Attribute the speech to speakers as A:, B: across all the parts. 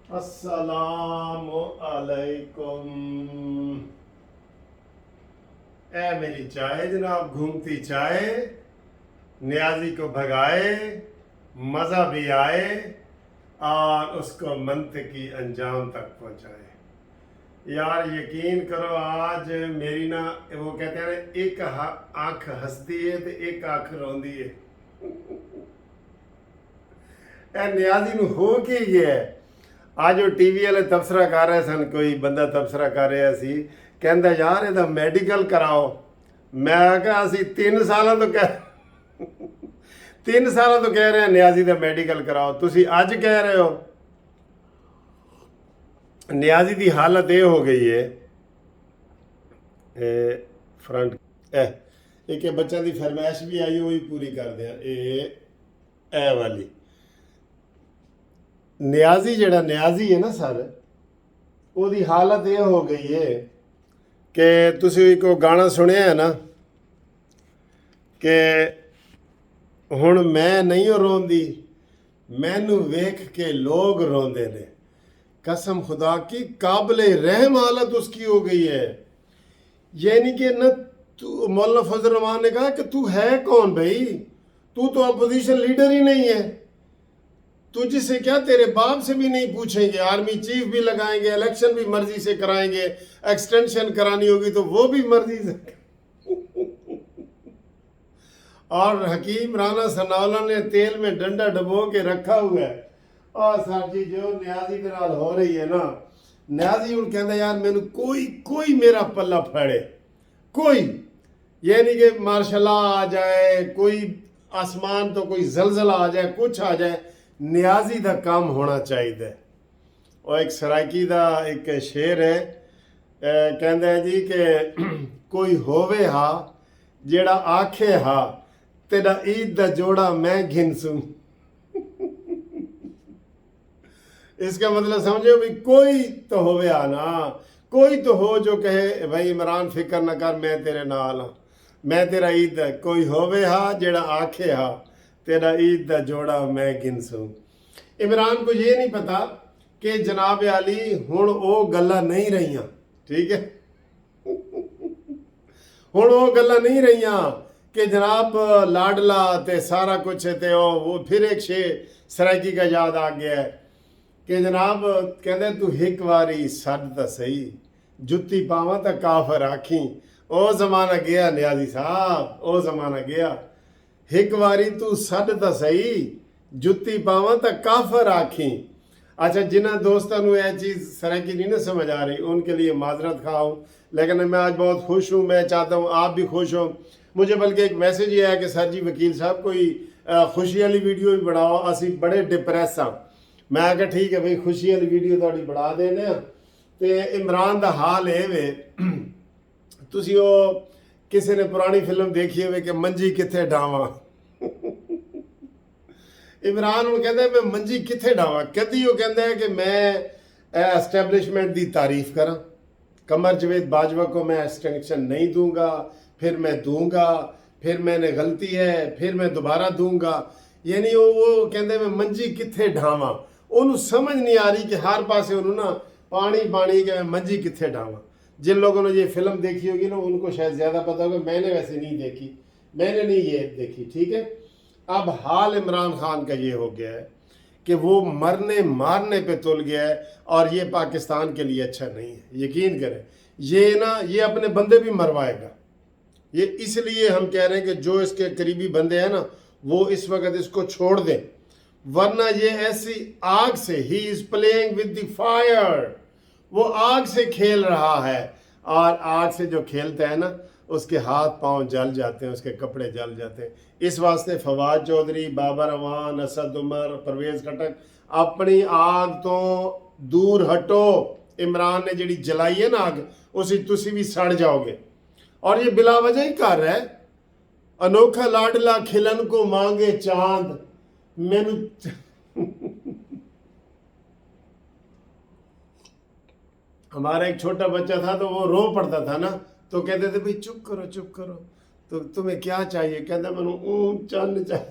A: السلام علیکم. اے میری چائے جناب، گھومتی چائے، نیازی کو بھگائے، مزہ بھی آئے اور اس کو منطقی انجام تک پہنچائے. یار یقین کرو، آج میری نا وہ کہتے ہیں نا، ایک آنکھ ہستی ہے تو ایک آنکھ روندی ہے. اے نیازی نو ہو کی گیا ہے. آج وہ ٹی وی والے تبصرہ کر رہے سن، کوئی بندہ تبصرہ کر رہا سی، کہندا یار یہ میڈیکل کراؤ. میں کہا اسی 3 سالاں تو کہہ رہے ہیں نیازی دا میڈیکل کراؤ، تسی اج کہہ رہے ہو. نیازی دی حالت یہ ہو گئی ہے فرنٹ ایک بچہ دی فرمائش بھی آئی، وہی پوری کر دیا. اے والی نیازی جڑا نیازی ہے نا سر، وہ دی حالت یہ ہو گئی ہے کہ تسی کو گانا سنیا ہے نا کہ ہن میں نہیں روندی، مینوں ویکھ کے لوگ روندے نے. قسم خدا کی قابل رحم حالت اس کی ہو گئی ہے. یعنی کہ نہ مولانا فضل الرحمان نے کہا کہ تو ہے کون بھائی، تو اپوزیشن لیڈر ہی نہیں ہے. تجھ سے کیا، تیرے باپ سے بھی نہیں پوچھیں گے، آرمی چیف بھی لگائیں گے، الیکشن بھی مرضی سے کرائیں گے، ایکسٹینشن کرانی ہوگی تو وہ بھی مرضی سے. اور حکیم رانا ثناءاللہ نے تیل میں ڈنڈا ڈبو کے رکھا ہوا ہے. اور سر جی جو نیازی کے نال ہو رہی ہے نا، نیازی ہوں کہندا یار مینوں کوئی میرا پلہ پھڑے، کوئی یعنی کہ ماشاء اللہ آ جائے، کوئی آسمان تو کوئی زلزلہ آ جائے، کچھ آ جائے، نیازی دا کام ہونا چاہیے. اور ایک سرائکی دا ایک شعر ہے، کہندا ہے جی کہ کوئی ہووے ہا جیڑا آکھے ہا تیرا عید دا جوڑا میں گھنسوں. اس کا مطلب سمجھو بھی کوئی تو ہووے آنا، کوئی تو ہو جو کہے بھائی عمران فکر نہ کر، میں تیرے نال ہاں، میں تیرا عید دا. کوئی ہووے ہا جیڑا آکھے ہا تیرا عید دا جوڑا میں گنسوں. عمران کو یہ نہیں پتا کہ جناب علی ہن او گلاں نہیں رہیاں، ٹھیک ہے، ہن وہ گلاں نہیں رہیاں کہ جناب لاڈلا تے سارا کچھ تے وہ پھر ایک سرائکی کا یاد آ گیا ہے کہ جناب کہندے تو ہک واری سڈ تا صحیح، جتی پاواں تا کافر آکھیں. او زمانہ گیا نیازی صاحب، او زمانہ گیا. ہک واری تو سڈ تا صحیح، جتی پاواں تا کافر آکھیں. اچھا جنہ دوستوں نے یہ چیز سرائکی نہیں نہ سمجھ آ رہی، ان کے لیے معذرت خواہ ہوں، لیکن میں آج بہت خوش ہوں. میں چاہتا ہوں آپ بھی خوش ہوں. مجھے بلکہ ایک میسیج یہ ہے کہ سر جی وکیل صاحب کوئی خوشی والی ویڈیو بھی بناؤ، اسی بڑے ڈپریس ہاں. میں کہا ٹھیک ہے بھائی، خوشی والی ویڈیو تھوڑی بنا دینے. تے عمران دا حال ہے وے، تسی وہ کسی نے پرانی فلم دیکھی ہوئے کہ منجی کتھے ڈاواں. عمران ہوں کہتا ہے میں منجی کتھے ڈاواں. کدی وہ کہتا ہے کہ میں اسٹیبلشمنٹ دی تعریف کراں، قمر جاوید باجوہ کو میں ایکسٹینشن نہیں دوں گا، پھر میں دوں گا، پھر میں نے غلطی ہے، پھر میں دوبارہ دوں گا. یعنی وہ کہتے ہیں میں منجی کتھے ڈھاواں. انہوں سمجھ نہیں آ رہی کہ ہر پاسے انہوں نا پانی کہ میں منجی کتھے ڈھاواں. جن لوگوں نے یہ فلم دیکھی ہوگی نا ان کو شاید زیادہ پتہ ہوگا، میں نے ویسے نہیں دیکھی، میں نے نہیں یہ دیکھی، ٹھیک ہے. اب حال عمران خان کا یہ ہو گیا ہے کہ وہ مرنے مارنے پہ تل گیا ہے، اور یہ پاکستان کے لیے اچھا نہیں ہے. یقین کریں یہ اپنے بندے بھی مروائے گا. یہ اس لیے ہم کہہ رہے ہیں کہ جو اس کے قریبی بندے ہیں نا وہ اس وقت اس کو چھوڑ دیں، ورنہ یہ ایسی آگ سے ہی is playing with the fire, وہ آگ سے کھیل رہا ہے. اور آگ سے جو کھیلتا ہے نا اس کے ہاتھ پاؤں جل جاتے ہیں، اس کے کپڑے جل جاتے ہیں. اس واسطے فواد چودھری، بابر اعوان، اسد عمر، پرویز خٹک اپنی آگ تو دور ہٹو. عمران نے جڑی جلائی ہے نا آگ، اسی تسی بھی سڑ جاؤ گے. اور یہ بلا وجہ ہی کر رہا ہے. انوکھا لاڈلا کھلن کو مانگے چاند. ہمارا ایک چھوٹا بچہ تھا تو وہ رو پڑتا تھا نا تو کہتے تھے بھئی چپ کرو تو تمہیں کیا چاہیے؟ کہتا میں اون چاند چاہیے.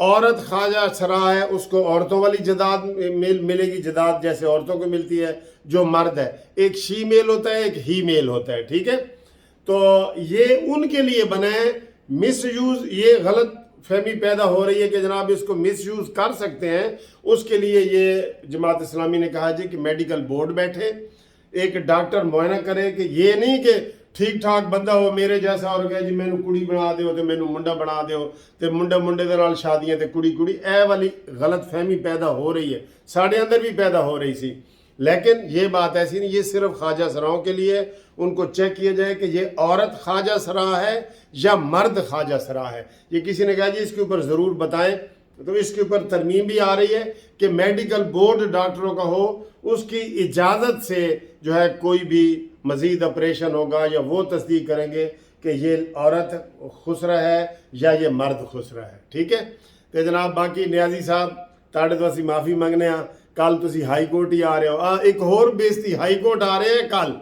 A: عورت خواجہ سرا ہے اس کو عورتوں والی جداد ملے گی، جداد جیسے عورتوں کو ملتی ہے جو مرد ہے، ایک شی میل ہوتا ہے ایک ہی میل ہوتا ہے، ٹھیک ہے؟ تو یہ ان کے لیے بنا ہے، مس یوز یہ غلط فہمی پیدا ہو رہی ہے کہ جناب اس کو مس یوز کر سکتے ہیں، اس کے لیے یہ جماعت اسلامی نے کہا جی کہ میڈیکل بورڈ بیٹھے، ایک ڈاکٹر معائنہ کرے کہ یہ نہیں کہ ٹھیک ٹھاک بندہ ہو میرے جیسا اور کہے جی مینو کڑی بنا دیو تے مینو منڈا بنا دیو تے منڈے دے نال شادیاں تے کڑی اے والی غلط فہمی پیدا ہو رہی ہے، ساڑھے اندر بھی پیدا ہو رہی سی، لیکن یہ بات ایسی نہیں، یہ صرف خواجہ سراؤں کے لیے، ان کو چیک کیا جائے کہ یہ عورت خواجہ سرا ہے یا مرد خواجہ سرا ہے۔ یہ کسی نے کہا جی اس کے اوپر ضرور بتائیں، تو اس کے اوپر ترمیم بھی آ رہی ہے کہ میڈیکل بورڈ ڈاکٹروں کا ہو، اس کی اجازت سے جو ہے کوئی بھی مزید آپریشن ہوگا یا وہ تصدیق کریں گے کہ یہ عورت خسرہ ہے یا یہ مرد خسرہ ہے، ٹھیک ہے؟ تو جناب باقی نیازی صاحب تاڑے تو اسی معافی منگنے ہاں، کل تسی ہائی کورٹ ہی آ رہے ہو، ایک اور بےزتی، ہائی کورٹ آ رہے ہیں کل۔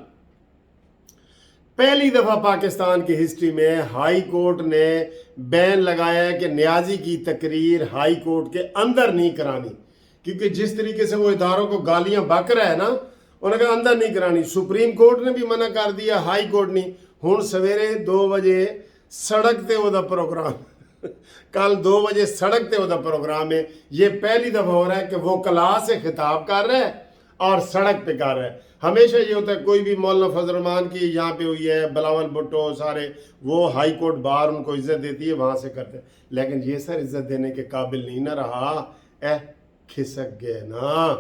A: پہلی دفعہ پاکستان کی ہسٹری میں ہائی کورٹ نے بین لگایا ہے کہ نیازی کی تقریر ہائی کورٹ کے اندر نہیں کرانی، کیونکہ جس طریقے سے وہ اداروں کو گالیاں بک رہا ہے نا، انہوں نے کہا اندر نہیں کرانی، سپریم کورٹ نے بھی منع کر دیا، ہائی کورٹ نہیں۔ ہن سویرے 2 بجے سڑک تے وہ دا پروگرام کل 2 بجے سڑک تے وہ دا پروگرام ہے۔ یہ پہلی دفعہ ہو رہا ہے کہ وہ کلاس سے خطاب کر رہا ہے اور سڑک پہ کر رہا ہے۔ ہمیشہ یہ ہوتا ہے کوئی بھی مولانا فضل الرحمان کی یہاں پہ ہوئی ہے، بلاول بھٹو سارے، وہ ہائی کورٹ بار ان کو عزت دیتی ہے، وہاں سے کرتے ہیں، لیکن یہ سر عزت دینے کے قابل نہیں نہ رہا، کھسک گئے نا۔